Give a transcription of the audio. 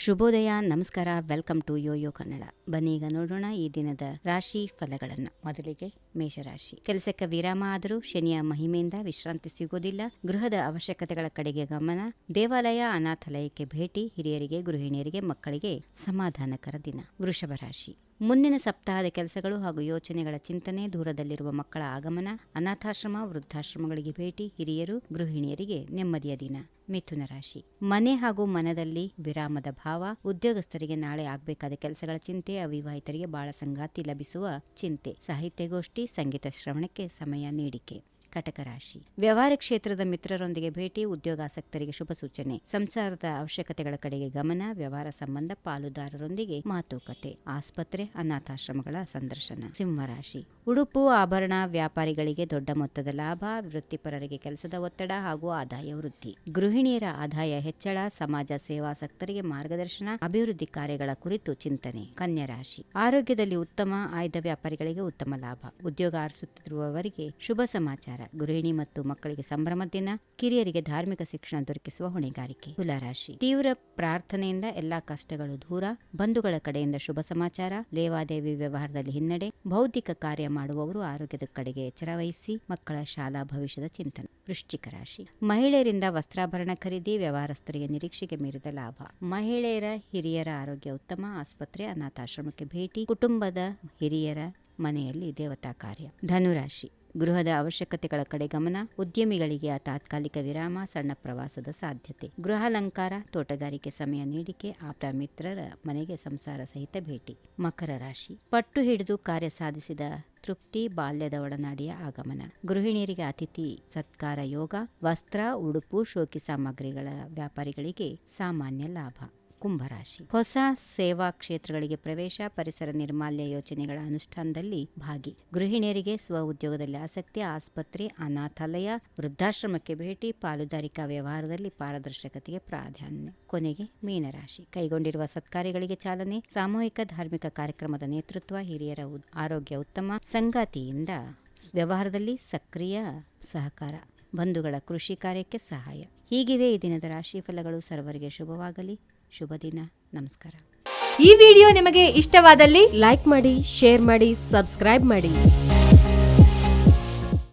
ಶುಭೋದಯ, ನಮಸ್ಕಾರ, welcome to Yoyo Kannada. ಬನ್ನಿ ಈಗ ನೋಡೋಣ ಈ ದಿನದ ರಾಶಿ ಫಲಗಳನ್ನು. ಮೊದಲಿಗೆ ಮೇಷರಾಶಿ. ಕೆಲಸಕ್ಕೆ ವಿರಾಮ ಆದರೂ ಶನಿಯ ಮಹಿಮೆಯಿಂದ ವಿಶ್ರಾಂತಿ ಸಿಗೋದಿಲ್ಲ. ಗೃಹದ ಅವಶ್ಯಕತೆಗಳ ಕಡೆಗೆ ಗಮನ. ದೇವಾಲಯ, ಅನಾಥಾಲಯಕ್ಕೆ ಭೇಟಿ. ಹಿರಿಯರಿಗೆ, ಗೃಹಿಣಿಯರಿಗೆ, ಮಕ್ಕಳಿಗೆ ಸಮಾಧಾನಕರ ದಿನ. ವೃಷಭ ರಾಶಿ. ಮುಂದಿನ ಸಪ್ತಾಹದ ಕೆಲಸಗಳು ಹಾಗೂ ಯೋಚನೆಗಳ ಚಿಂತನೆ. ದೂರದಲ್ಲಿರುವ ಮಕ್ಕಳ ಆಗಮನ. ಅನಾಥಾಶ್ರಮ, ವೃದ್ಧಾಶ್ರಮಗಳಿಗೆ ಭೇಟಿ. ಹಿರಿಯರು, ಗೃಹಿಣಿಯರಿಗೆ ನೆಮ್ಮದಿಯ ದಿನ. ಮಿಥುನ ರಾಶಿ. ಮನೆ ಹಾಗೂ ಮನದಲ್ಲಿ ವಿರಾಮದ ಭಾವ. ಉದ್ಯೋಗಸ್ಥರಿಗೆ ನಾಳೆ ಆಗಬೇಕಾದ ಕೆಲಸಗಳ ಚಿಂತೆ. ಅವಿವಾಹಿತರಿಗೆ ಬಾಳ ಸಂಗಾತಿ ಲಭಿಸುವ ಚಿಂತೆ. ಸಾಹಿತ್ಯಗೋಷ್ಠಿ, ಸಂಗೀತ ಶ್ರವಣಕ್ಕೆ ಸಮಯ ನೀಡಿಕೆ. ಕಟಕ ರಾಶಿ. ವ್ಯವಹಾರ ಕ್ಷೇತ್ರದ ಮಿತ್ರರೊಂದಿಗೆ ಭೇಟಿ. ಉದ್ಯೋಗಾಸಕ್ತರಿಗೆ ಶುಭ ಸೂಚನೆ. ಸಂಸಾರದ ಅವಶ್ಯಕತೆಗಳ ಕಡೆಗೆ ಗಮನ. ವ್ಯವಹಾರ ಸಂಬಂಧ ಪಾಲುದಾರರೊಂದಿಗೆ ಮಾತುಕತೆ. ಆಸ್ಪತ್ರೆ, ಅನಾಥಾಶ್ರಮಗಳ ಸಂದರ್ಶನ. ಸಿಂಹರಾಶಿ. ಉಡುಪು, ಆಭರಣ ವ್ಯಾಪಾರಿಗಳಿಗೆ ದೊಡ್ಡ ಮೊತ್ತದ ಲಾಭ. ವೃತ್ತಿಪರರಿಗೆ ಕೆಲಸದ ಒತ್ತಡ ಹಾಗೂ ಆದಾಯ ವೃದ್ಧಿ. ಗೃಹಿಣಿಯರ ಆದಾಯ ಹೆಚ್ಚಳ. ಸಮಾಜ ಸೇವಾಸಕ್ತರಿಗೆ ಮಾರ್ಗದರ್ಶನ. ಅಭಿವೃದ್ಧಿ ಕಾರ್ಯಗಳ ಕುರಿತು ಚಿಂತನೆ. ಕನ್ಯಾ ರಾಶಿ. ಆರೋಗ್ಯದಲ್ಲಿ ಉತ್ತಮ. ಆಯ್ದ ವ್ಯಾಪಾರಿಗಳಿಗೆ ಉತ್ತಮ ಲಾಭ. ಉದ್ಯೋಗ ಆರಿಸುತ್ತಿರುವವರಿಗೆ ಶುಭ ಸಮಾಚಾರ. ಗೃಹಿಣಿ ಮತ್ತು ಮಕ್ಕಳಿಗೆ ಸಂಭ್ರಮ ದಿನ. ಕಿರಿಯರಿಗೆ ಧಾರ್ಮಿಕ ಶಿಕ್ಷಣ ದೊರಕಿಸುವ ಹೊಣೆಗಾರಿಕೆ. ತುಲಾರಾಶಿ. ತೀವ್ರ ಪ್ರಾರ್ಥನೆಯಿಂದ ಎಲ್ಲಾ ಕಷ್ಟಗಳು ದೂರ. ಬಂಧುಗಳ ಕಡೆಯಿಂದ ಶುಭ ಸಮಾಚಾರ. ಲೇವಾದೇವಿ ವ್ಯವಹಾರದಲ್ಲಿ ಹಿನ್ನಡೆ. ಬೌದ್ಧಿಕ ಕಾರ್ಯ ಮಾಡುವವರು ಆರೋಗ್ಯದ ಕಡೆಗೆ ಎಚ್ಚರ ವಹಿಸಿ. ಮಕ್ಕಳ ಶಾಲಾ ಭವಿಷ್ಯದ ಚಿಂತನೆ. ವೃಶ್ಚಿಕ ರಾಶಿ. ಮಹಿಳೆಯರಿಂದ ವಸ್ತ್ರಾಭರಣ ಖರೀದಿ. ವ್ಯವಹಾರಸ್ಥರಿಗೆ ನಿರೀಕ್ಷೆಗೆ ಮೀರಿದ ಲಾಭ. ಮಹಿಳೆಯರ, ಹಿರಿಯರ ಆರೋಗ್ಯ ಉತ್ತಮ. ಆಸ್ಪತ್ರೆ, ಅನಾಥಾಶ್ರಮಕ್ಕೆ ಭೇಟಿ. ಕುಟುಂಬದ ಹಿರಿಯರ ಮನೆಯಲ್ಲಿ ದೇವತಾ ಕಾರ್ಯ. ಧನುರಾಶಿ. ಗೃಹದ ಅವಶ್ಯಕತೆಗಳ ಕಡೆ ಗಮನ. ಉದ್ಯಮಿಗಳಿಗೆ ತಾತ್ಕಾಲಿಕ ವಿರಾಮ. ಸಣ್ಣ ಪ್ರವಾಸದ ಸಾಧ್ಯತೆ. ಗೃಹಾಲಂಕಾರ, ತೋಟಗಾರಿಕೆ ಸಮಯ ನೀಡಿಕೆ. ಆಪ್ತ ಮಿತ್ರರ ಮನೆಗೆ ಸಂಸಾರ ಸಹಿತ ಭೇಟಿ. ಮಕರ ರಾಶಿ. ಪಟ್ಟು ಹಿಡಿದು ಕಾರ್ಯ ಸಾಧಿಸಿದ ತೃಪ್ತಿ. ಬಾಲ್ಯದ ಒಡನಾಡಿಯ ಆಗಮನ. ಗೃಹಿಣಿಯರಿಗೆ ಅತಿಥಿ ಸತ್ಕಾರ ಯೋಗ. ವಸ್ತ್ರ, ಉಡುಪು, ಶೋಕಿ ಸಾಮಗ್ರಿಗಳ ವ್ಯಾಪಾರಿಗಳಿಗೆ ಸಾಮಾನ್ಯ ಲಾಭ. ಕುಂಭರಾಶಿ. ಹೊಸ ಸೇವಾ ಕ್ಷೇತ್ರಗಳಿಗೆ ಪ್ರವೇಶ. ಪರಿಸರ ನಿರ್ಮಾಲ್ಯ ಯೋಜನೆಗಳ ಅನುಷ್ಠಾನದಲ್ಲಿ ಭಾಗಿ. ಗೃಹಿಣಿಯರಿಗೆ ಸ್ವ ಉದ್ಯೋಗದಲ್ಲಿ ಆಸಕ್ತಿ. ಆಸ್ಪತ್ರೆ, ಅನಾಥಾಲಯ, ವೃದ್ಧಾಶ್ರಮಕ್ಕೆ ಭೇಟಿ. ಪಾಲುದಾರಿಕಾ ವ್ಯವಹಾರದಲ್ಲಿ ಪಾರದರ್ಶಕತೆಗೆ ಪ್ರಾಧಾನ್ಯ. ಕೊನೆಗೆ ಮೀನರಾಶಿ. ಕೈಗೊಂಡಿರುವ ಸತ್ಕಾರ್ಯಗಳಿಗೆ ಚಾಲನೆ. ಸಾಮೂಹಿಕ ಧಾರ್ಮಿಕ ಕಾರ್ಯಕ್ರಮದ ನೇತೃತ್ವ. ಹಿರಿಯರ ಆರೋಗ್ಯ ಉತ್ತಮ. ಸಂಗಾತಿಯಿಂದ ವ್ಯವಹಾರದಲ್ಲಿ ಸಕ್ರಿಯ ಸಹಕಾರ. ಬಂಧುಗಳ ಕೃಷಿ ಕಾರ್ಯಕ್ಕೆ ಸಹಾಯ. ಹೀಗಿವೆ ಈ ದಿನದ ರಾಶಿ ಫಲಗಳು. ಸರ್ವರಿಗೆ ಶುಭವಾಗಲಿ. ಶುಭ ದಿನ. ನಮಸ್ಕಾರ. ಈ ವಿಡಿಯೋ ನಿಮಗೆ ಇಷ್ಟವಾದಲ್ಲಿ ಲೈಕ್ ಮಾಡಿ, ಶೇರ್ ಮಾಡಿ, ಸಬ್ಸ್ಕ್ರೈಬ್ ಮಾಡಿ.